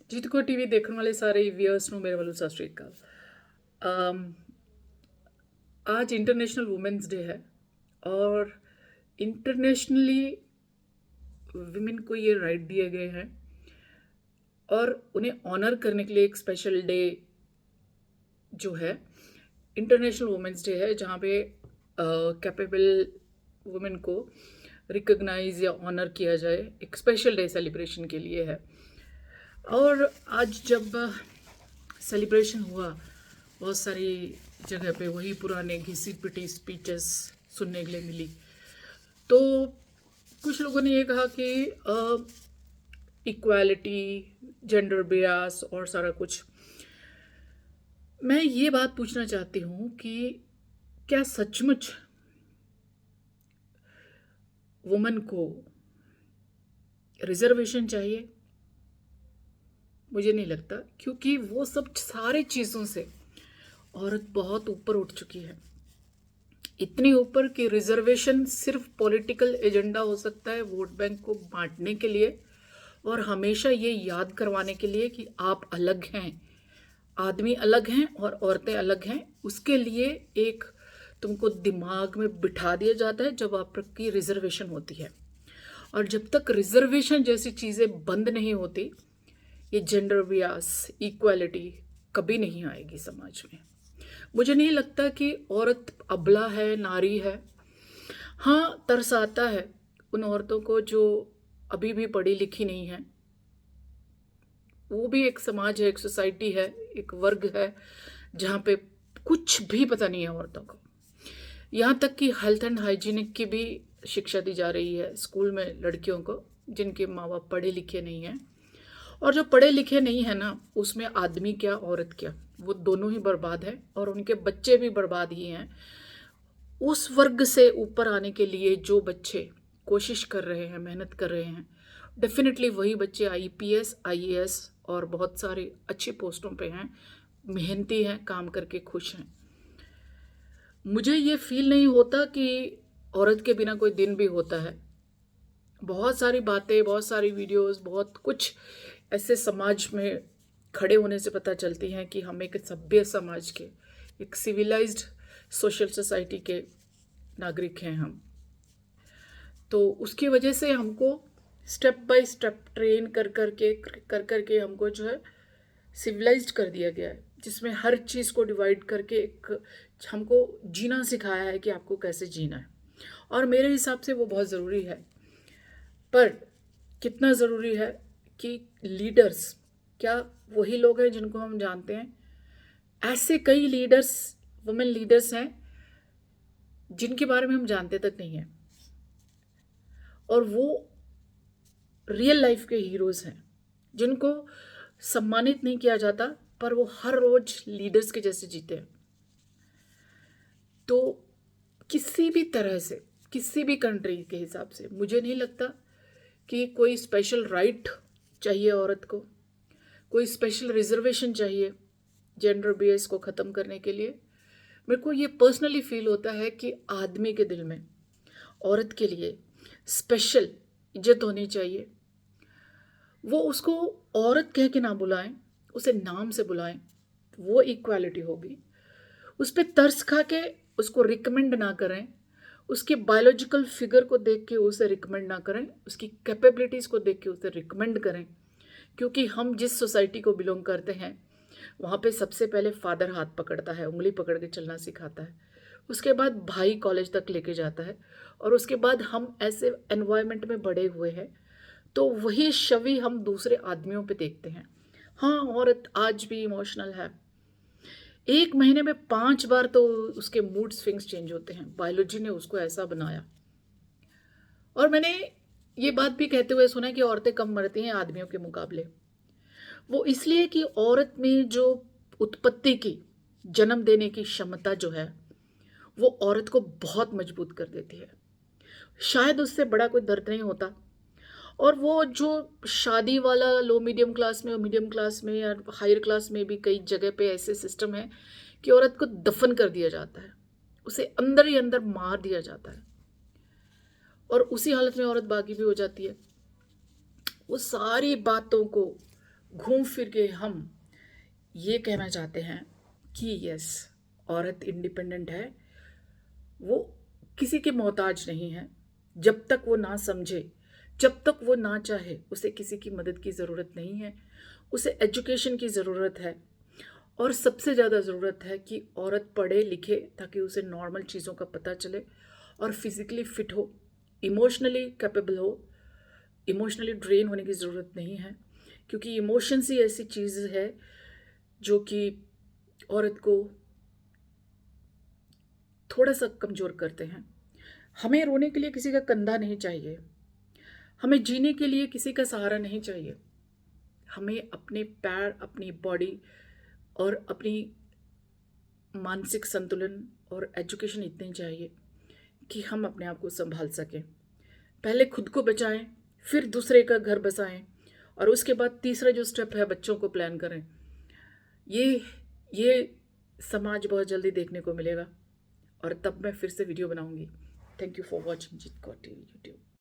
जीत को टीवी देखने वाले सारे व्यूअर्स ਨੂੰ ਮੇਰੇ ਵੱਲੋਂ ਸਤਿ ਸ਼੍ਰੀ ਅਕਾਲ। आज इंटरनेशनल वुमेन्स डे है और इंटरनेशनली विमेन को ये राइट दिए गए हैं और उन्हें ऑनर करने के लिए एक स्पेशल डे जो है इंटरनेशनल वुमेन्स डे है, जहाँ पे कैपेबल वुमेन को रिकग्नाइज या ऑनर किया जाए, एक स्पेशल डे सेलिब्रेशन के लिए है। और आज जब सेलिब्रेशन हुआ, बहुत सारी जगह पे वही पुराने घिसी पिटी स्पीचेस सुनने के लिए मिली। तो कुछ लोगों ने ये कहा कि इक्वालिटी, जेंडर बियास और सारा कुछ। मैं ये बात पूछना चाहती हूँ कि क्या सचमुच वुमन को रिजर्वेशन चाहिए? मुझे नहीं लगता, क्योंकि वो सब सारी चीज़ों से औरत बहुत ऊपर उठ चुकी है। इतनी ऊपर कि रिजर्वेशन सिर्फ पॉलिटिकल एजेंडा हो सकता है, वोट बैंक को बांटने के लिए और हमेशा ये याद करवाने के लिए कि आप अलग हैं, आदमी अलग हैं और औरतें अलग हैं। उसके लिए एक तुमको दिमाग में बिठा दिया जाता है जब आपकी रिजर्वेशन होती है। और जब तक रिजर्वेशन जैसी चीज़ें बंद नहीं होती, ये जेंडर बियास, इक्वालिटी कभी नहीं आएगी समाज में। मुझे नहीं लगता कि औरत अबला है, नारी है। हाँ, तरस आता है उन औरतों को जो अभी भी पढ़ी लिखी नहीं है। वो भी एक समाज है, एक सोसाइटी है, एक वर्ग है जहाँ पे कुछ भी पता नहीं है औरतों को। यहाँ तक कि हेल्थ एंड हाइजीनिक की भी शिक्षा दी जा रही है स्कूल में लड़कियों को, जिनके माँ बाप पढ़े लिखे नहीं हैं। और जो पढ़े लिखे नहीं है ना, उसमें आदमी क्या औरत क्या, वो दोनों ही बर्बाद है और उनके बच्चे भी बर्बाद ही हैं। उस वर्ग से ऊपर आने के लिए जो बच्चे कोशिश कर रहे हैं, मेहनत कर रहे हैं, डेफिनेटली वही बच्चे आईपीएस, आईएएस और बहुत सारे अच्छे पोस्टों पे हैं, मेहनती हैं, काम करके खुश हैं। मुझे ये फील नहीं होता कि औरत के बिना कोई दिन भी होता है। बहुत सारी बातें, बहुत सारी वीडियोस, बहुत कुछ ऐसे समाज में खड़े होने से पता चलती हैं कि हम एक सभ्य समाज के, एक सिविलाइज्ड सोशल सोसाइटी के नागरिक हैं हम। तो उसकी वजह से हमको स्टेप बाय स्टेप ट्रेन कर के हमको जो है सिविलाइज्ड कर दिया गया है, जिसमें हर चीज़ को डिवाइड करके एक हमको जीना सिखाया है कि आपको कैसे जीना है। और मेरे हिसाब से वो बहुत ज़रूरी है। पर कितना ज़रूरी है कि लीडर्स, क्या वही लोग हैं जिनको हम जानते हैं? ऐसे कई लीडर्स, वुमेन लीडर्स हैं जिनके बारे में हम जानते तक नहीं हैं, और वो रियल लाइफ के हीरोज़ हैं जिनको सम्मानित नहीं किया जाता, पर वो हर रोज लीडर्स के जैसे जीते हैं। तो किसी भी तरह से, किसी भी कंट्री के हिसाब से मुझे नहीं लगता कि कोई स्पेशल राइट चाहिए औरत को, कोई स्पेशल रिजर्वेशन चाहिए जेंडर बेस को ख़त्म करने के लिए। मेरे को ये पर्सनली फील होता है कि आदमी के दिल में औरत के लिए स्पेशल इज्जत होनी चाहिए। वो उसको औरत कह के ना बुलाएं, उसे नाम से बुलाएं, वो इक्वालिटी होगी। उस पर तरस खा के उसको रिकमेंड ना करें, उसके बायोलॉजिकल फिगर को देख के उसे रिकमेंड ना करें, उसकी कैपेबिलिटीज़ को देख के उसे रिकमेंड करें। क्योंकि हम जिस सोसाइटी को बिलोंग करते हैं, वहाँ पे सबसे पहले फादर हाथ पकड़ता है, उंगली पकड़ के चलना सिखाता है, उसके बाद भाई कॉलेज तक लेके जाता है, और उसके बाद हम ऐसे एनवायरनमेंट में बड़े हुए हैं तो वही छवि हम दूसरे आदमियों पे देखते हैं। हाँ, औरत आज भी इमोशनल है। एक महीने में 5 बार तो उसके मूड स्विंग्स चेंज होते हैं, बायोलॉजी ने उसको ऐसा बनाया। और मैंने ये बात भी कहते हुए सुना है कि औरतें कम मरती हैं आदमियों के मुकाबले। वो इसलिए कि औरत में जो उत्पत्ति की, जन्म देने की क्षमता जो है, वो औरत को बहुत मजबूत कर देती है। शायद उससे बड़ा कोई दर्द नहीं होता। और वो जो शादी वाला लो मीडियम क्लास में और मीडियम क्लास में या हायर क्लास में भी कई जगह पे ऐसे सिस्टम है कि औरत को दफन कर दिया जाता है, उसे अंदर ही अंदर मार दिया जाता है और उसी हालत में औरत बागी भी हो जाती है। वो सारी बातों को घूम फिर के हम ये कहना चाहते हैं कि यस, औरत इंडिपेंडेंट है, वो किसी के मोहताज नहीं है। जब तक वो ना समझे, जब तक वो ना चाहे, उसे किसी की मदद की ज़रूरत नहीं है। उसे एजुकेशन की ज़रूरत है, और सबसे ज़्यादा ज़रूरत है कि औरत पढ़े लिखे ताकि उसे नॉर्मल चीज़ों का पता चले और फिज़िकली फिट हो, इमोशनली कैपेबल हो। इमोशनली ड्रेन होने की ज़रूरत नहीं है, क्योंकि इमोशंस ही ऐसी चीज़ है जो कि औरत को थोड़ा सा कमज़ोर करते हैं। हमें रोने के लिए किसी का कंधा नहीं चाहिए, हमें जीने के लिए किसी का सहारा नहीं चाहिए। हमें अपने पैर, अपनी बॉडी और अपनी मानसिक संतुलन और एजुकेशन इतनी चाहिए कि हम अपने आप को संभाल सकें। पहले खुद को बचाएं, फिर दूसरे का घर बसाएं, और उसके बाद तीसरा जो स्टेप है, बच्चों को प्लान करें। ये समाज बहुत जल्दी देखने को मिलेगा, और तब मैं फिर से वीडियो बनाऊंगी। Thank you for watching Jeet Kaur TV YouTube.